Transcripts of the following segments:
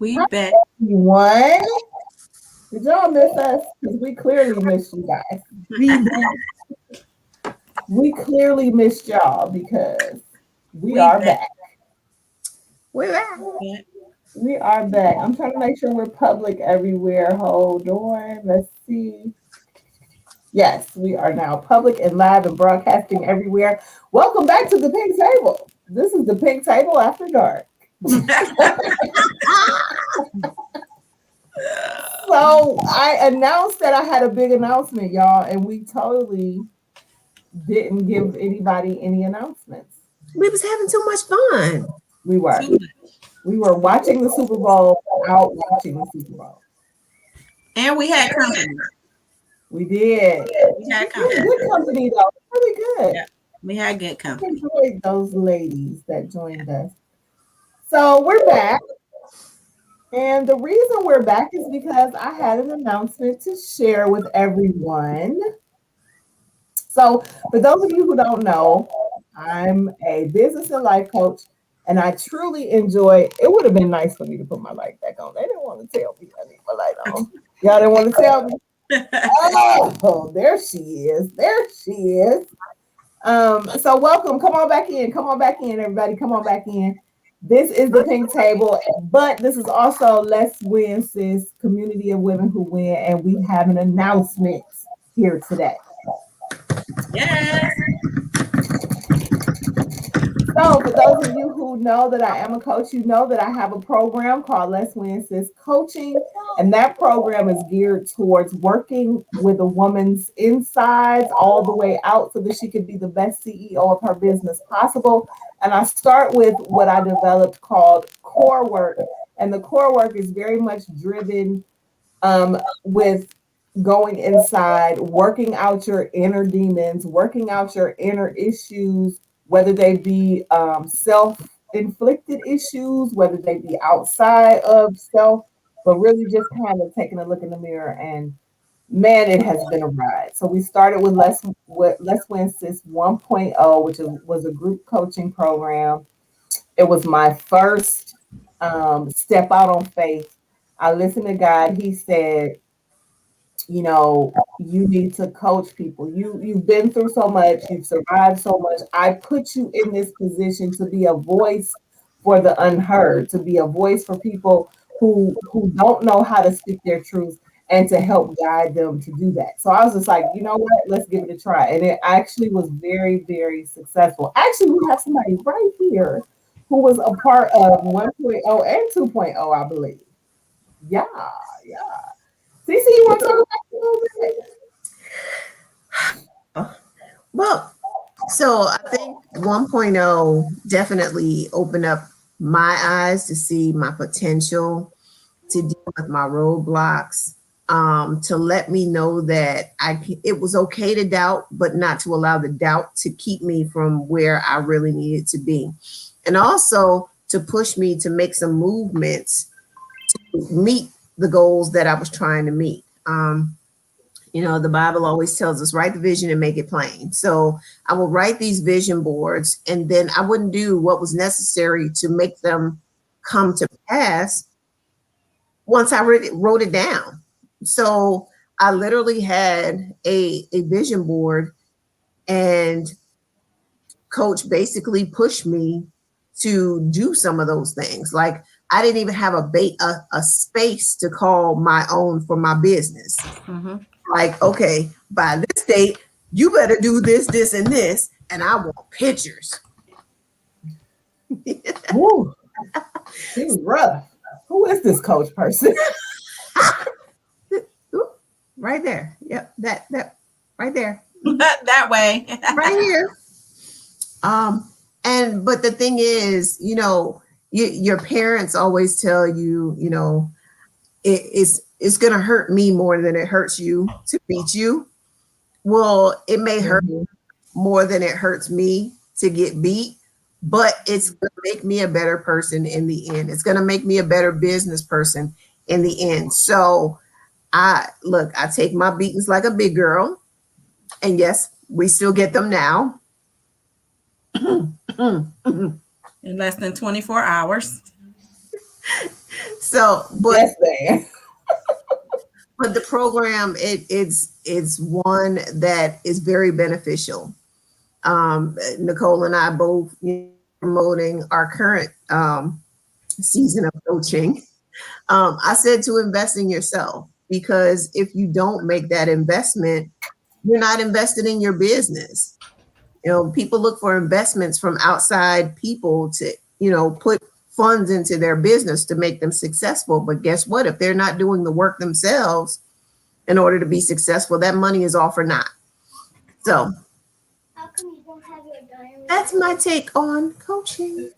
We bet. Everyone. Did y'all miss us? Because we clearly missed you guys. We clearly missed y'all because we We are bet. back. We're back. We are back. I'm trying to make sure we're public everywhere. Hold on. Let's see. Yes, we are now public and live and broadcasting everywhere. Welcome back to the Pink Table. This is the Pink Table After Dark. So I announced that I had a big announcement, y'all, and we totally didn't give anybody any announcements. We was having too much fun. We were. We were watching the Super Bowl, out watching the Super Bowl. And we had company. We did. We had It was company. good company though. Really good. Yeah. We had good I company. enjoyed those ladies that joined us. So we're back. And the reason we're back is because I had an announcement to share with everyone. So, for those of you who don't know, I'm a business and life coach, and I truly enjoy. It would have been nice for me to put my light back on. They didn't want to tell me I need my light on. Y'all didn't want to tell me. Oh, there she is. There she is. So welcome. Come on back in. Come on back in, everybody. Come on back in. This is the Pink Table, but this is also Let's Win Sis, community of women who win, and we have an announcement here today. Yes. So, for those of you who know that I am a coach, you know that I have a program called Let's Win Sis Coaching, and that program is geared towards working with a woman's insides all the way out so that she can be the best CEO of her business possible. And I start with what I developed called core work, and the core work is very much driven with going inside, working out your inner demons, working out your inner issues, whether they be self-inflicted issues, whether they be outside of self, but really just kind of taking a look in the mirror. And man, it has been a ride. So we started with Let's Win Sis 1.0, which was a group coaching program. It was my first step out on faith. I listened to God. He said, you know, you need to coach people. You've been through so much, you've survived so much. I put you in this position to be a voice for the unheard, to be a voice for people who don't know how to speak their truth and to help guide them to do that. So I was just like, you know what, let's give it a try. And it actually was very, very successful. Actually, we have somebody right here who was a part of 1.0 and 2.0, I believe. Yeah, yeah. Cece, you want to talk about it a little bit? Well, so I think 1.0 definitely opened up my eyes to see my potential, to deal with my roadblocks, to let me know that it was okay to doubt, but not to allow the doubt to keep me from where I really needed to be. And also to push me to make some movements to meet the goals that I was trying to meet. You know, the Bible always tells us, write the vision and make it plain. So I will write these vision boards, and then I wouldn't do what was necessary to make them come to pass once I wrote it down. So I literally had a vision board, and coach basically pushed me to do some of those things. Like I didn't even have a space to call my own for my business. Mm-hmm. Like, okay, by this date, you better do this, this, and this, and I want pictures. Woo. She's rough. Who is this coach person? Right there. Yep, that right there. That way. Right here. But the thing is, you know, your parents always tell you, you know, it's going to hurt me more than it hurts you to beat you. Well, it may hurt more than it hurts me to get beat, but it's going to make me a better person in the end. It's going to make me a better business person in the end. So I take my beatings like a big girl. And yes, we still get them now. In less than 24 hours. So, Yes, man. but the program, it's one that is very beneficial. Nicole and I both promoting our current season of coaching. I said to invest in yourself, because if you don't make that investment, you're not invested in your business. People look for investments from outside people to, put funds into their business to make them successful. But guess what? If they're not doing the work themselves in order to be successful, that money is all for naught. So that's my take on coaching.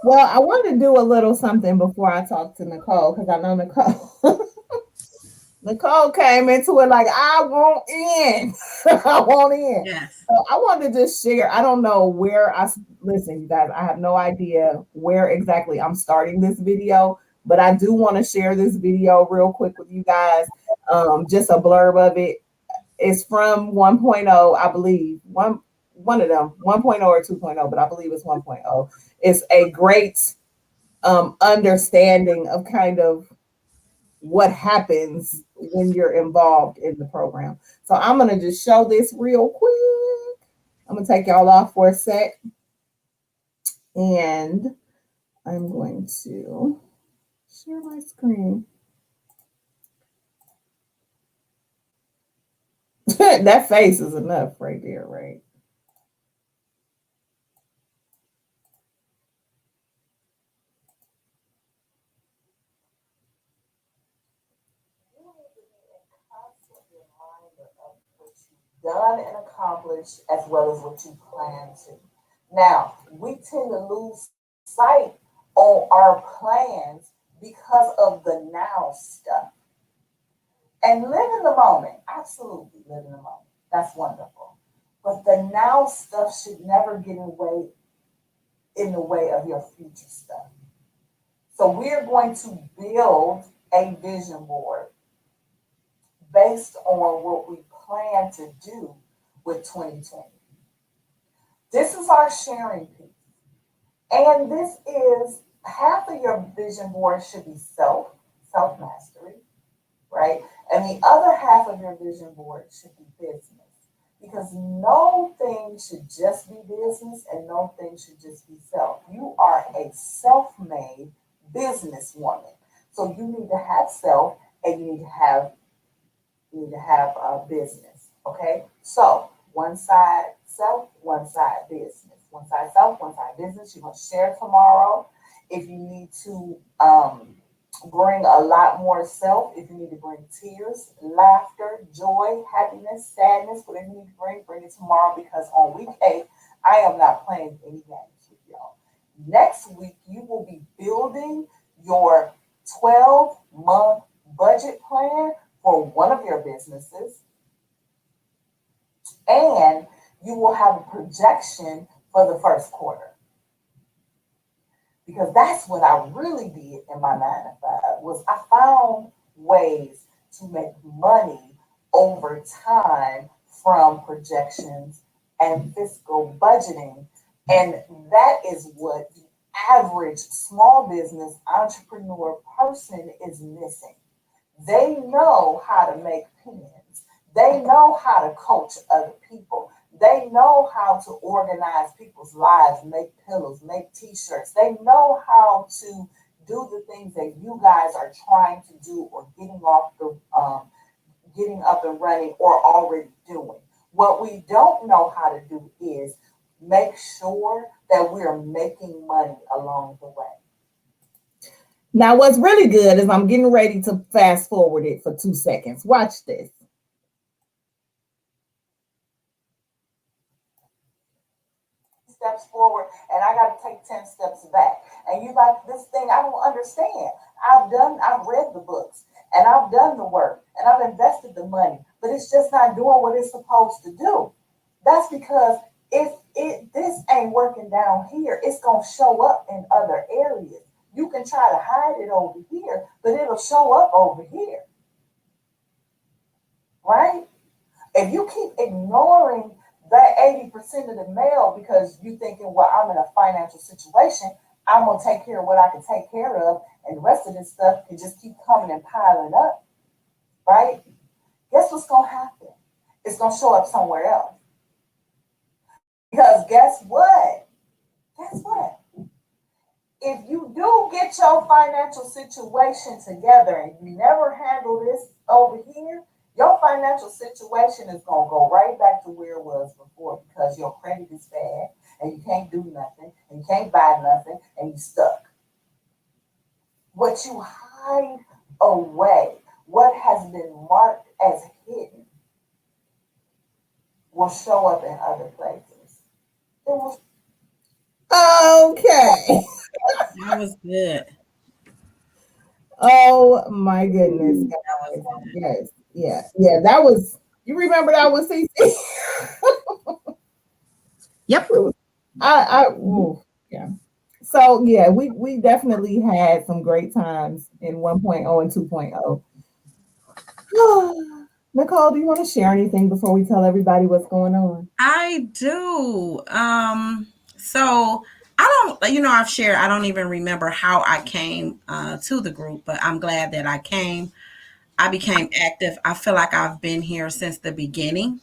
Well, I want to do a little something before I talk to Nicole, because I know Nicole. Nicole came into it like, I want in. I want in. Yes. So I want to just share. I don't know where listen, you guys, I have no idea where exactly I'm starting this video, but I do want to share this video real quick with you guys. Just a blurb of it. It's from 1.0, I believe. One of them, 1.0 or 2.0, but I believe it's 1.0. It's a great understanding of kind of what happens when you're involved in the program. So I'm going to just show this real quick. I'm going to take y'all off for a sec. And I'm going to share my screen. That face is enough right there, right? Done and accomplished, as well as what you plan to. Now, we tend to lose sight on our plans because of the now stuff. And live in the moment, absolutely live in the moment. That's wonderful. But the now stuff should never get in the way of your future stuff. So we're going to build a vision board based on what we plan to do with 2020. This is our sharing piece. And this is half of your vision board should be self-mastery, right? And the other half of your vision board should be business. Because no thing should just be business and no thing should just be self. You are a self-made businesswoman. So you need to have self and you need to have a business. Okay? So one side self, one side business. One side self, one side business. You're going to share tomorrow. If you need to bring a lot more self, if you need to bring tears, laughter, joy, happiness, sadness, whatever you need to bring it tomorrow, because on week 8, I am not playing any games with y'all. Next week, you will be building your 12-month budget plan for one of your businesses, and you will have a projection for the first quarter. Because that's what I really did in my 9 to 5 was I found ways to make money over time from projections and fiscal budgeting. And that is what the average small business entrepreneur person is missing. They know how to make pens. They know how to coach other people. They know how to organize people's lives, make pillows, make t-shirts. They know how to do the things that you guys are trying to do or getting up and running or already doing. What we don't know how to do is make sure that we are making money along the way. Now, what's really good is I'm getting ready to fast forward it for 2 seconds. Watch this. Steps forward and I got to take 10 steps back. And you like, this thing I don't understand. I've read the books and I've done the work and I've invested the money, but it's just not doing what it's supposed to do. That's because if this ain't working down here, it's going to show up in other areas. You can try to hide it over here, but it'll show up over here. Right? If you keep ignoring that 80% of the male because you thinking, well, I'm in a financial situation, I'm going to take care of what I can take care of, and the rest of this stuff can just keep coming and piling up, right? Guess what's going to happen? It's going to show up somewhere else. Because guess what? Guess what? If you do get your financial situation together and you never handle this over here, your financial situation is going to go right back to where it was before because your credit is bad and you can't do nothing and you can't buy nothing and you're stuck. What you hide away, what has been marked as hidden, will show up in other places. It will. Okay. That was good. Oh my goodness, That was guys. good. Yes. Yeah. Yeah. That was, you remember that was CC? Yep. Ooh, yeah. So yeah, we definitely had some great times in 1.0 and 2.0. Nicole, do you want to share anything before we tell everybody what's going on? I do. So I don't, I've shared, I don't even remember how I came to the group, but I'm glad that I came. I became active. I feel like I've been here since the beginning.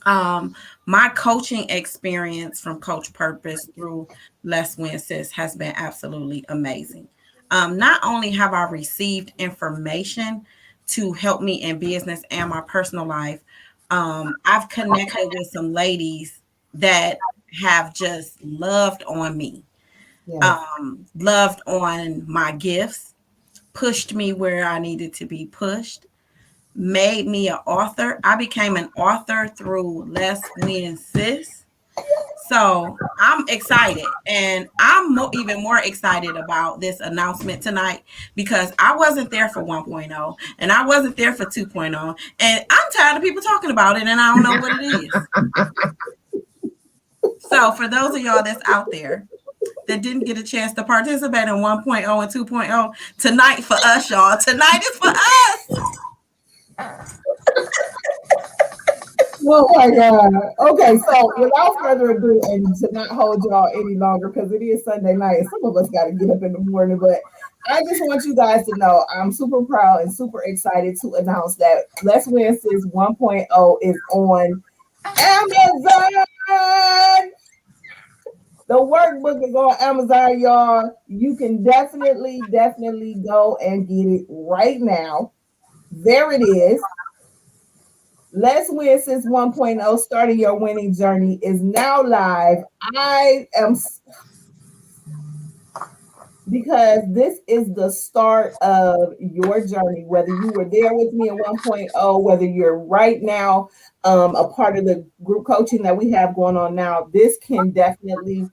Um, my coaching experience from Coach Purpose through Let's Win Sis has been absolutely amazing. Not only have I received information to help me in business and my personal life, I've connected with some ladies that have just loved on me, Yes. loved on my gifts, pushed me where I needed to be pushed, made me an author. I became an author through Let's Win Sis. So I'm excited, and I'm even more excited about this announcement tonight because I wasn't there for 1.0 and I wasn't there for 2.0, and I'm tired of people talking about it and I don't know what it is. So for those of y'all that's out there that didn't get a chance to participate in 1.0 and 2.0, tonight for us, y'all. Tonight is for us. Oh my God. Okay, so without further ado, and to not hold y'all any longer, because it is Sunday night, and some of us got to get up in the morning, but I just want you guys to know I'm super proud and super excited to announce that Let's Win Sis 1.0 is on Amazon. The workbook is on Amazon, y'all. You can definitely go and get it right now. There it is. Let's Win Since 1.0, starting your winning journey, is now live. I am, because this is the start of your journey, whether you were there with me in 1.0, whether you're right now a part of the group coaching that we have going on now. This can definitely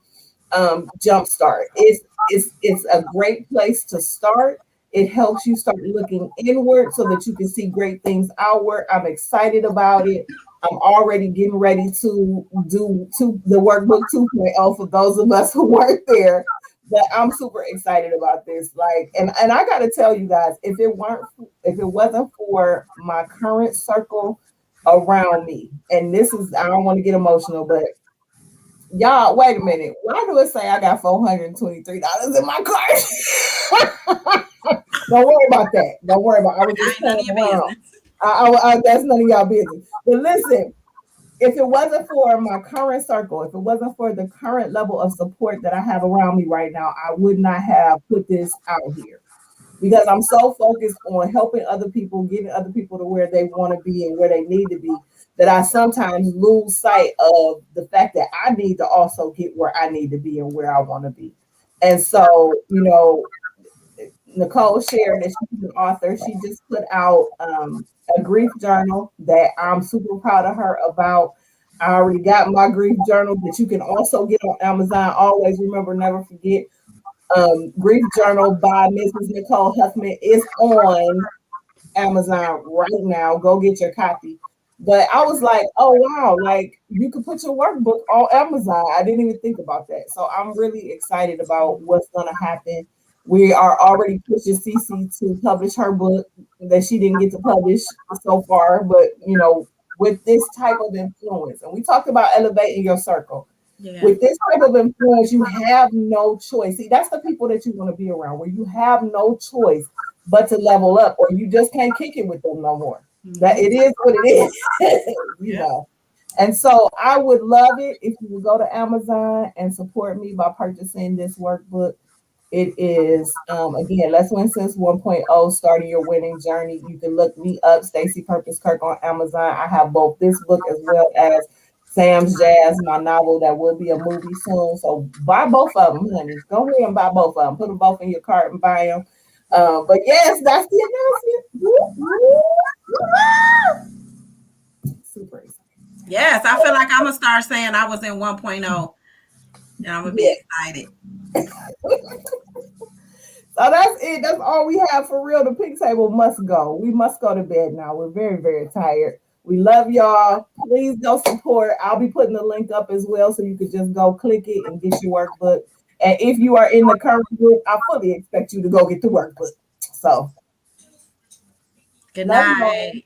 jumpstart. It's a great place to start. It helps you start looking inward so that you can see great things outward. I'm excited about it. I'm already getting ready to do the workbook 2.0 for those of us who weren't there. But I'm super excited about this. Like, and I gotta tell you guys, if it wasn't for my current circle around me, and this is, I don't want to get emotional, but y'all, wait a minute. Why do it say I got $423 in my card? Don't worry about that. Don't worry about it. I was just None of playing your around. business. That's none of y'all business. But listen, if it wasn't for my current circle, if it wasn't for the current level of support that I have around me right now, I would not have put this out here because I'm so focused on helping other people, getting other people to where they want to be and where they need to be, that I sometimes lose sight of the fact that I need to also get where I need to be and where I want to be. And so, Nicole shared that she's an author. She just put out a grief journal that I'm super proud of her about. I already got my grief journal that you can also get on Amazon. Always remember, never forget. Grief Journal by Mrs. Nicole Huffman is on Amazon right now. Go get your copy. But I was like, oh wow, like you could put your workbook on Amazon. I didn't even think about that. So I'm really excited about what's gonna happen. We are already pushing Cece to publish her book that she didn't get to publish so far, but with this type of influence, and we talked about elevating your circle. Yeah. With this type of influence, you have no choice. See, that's the people that you want to be around, where you have no choice but to level up, or you just can't kick it with them no more. That Hmm. it is what it is, you Yeah. know. And so I would love it if you would go to Amazon and support me by purchasing this workbook. It is again, Let's Win Since 1.0, starting your winning journey. You can look me up, Stacy Purpose Kirk, on Amazon. I have both this book as well as Sam's Jazz, my novel that will be a movie soon. So buy both of them, honey. Go ahead and buy both of them. Put them both in your cart and buy them. But yes, that's the announcement. Woo, woo. Super excited. Yes, I feel like I'm gonna start saying I was in 1.0, and I'm gonna be Yeah. excited. So that's it. That's all we have for real. The pig table must go. We must go to bed now. We're very, very tired. We love y'all. Please go support. I'll be putting the link up as well so you could just go click it and get your workbook. And if you are in the current group, I fully expect you to go get the workbook. So Good love y'all. night.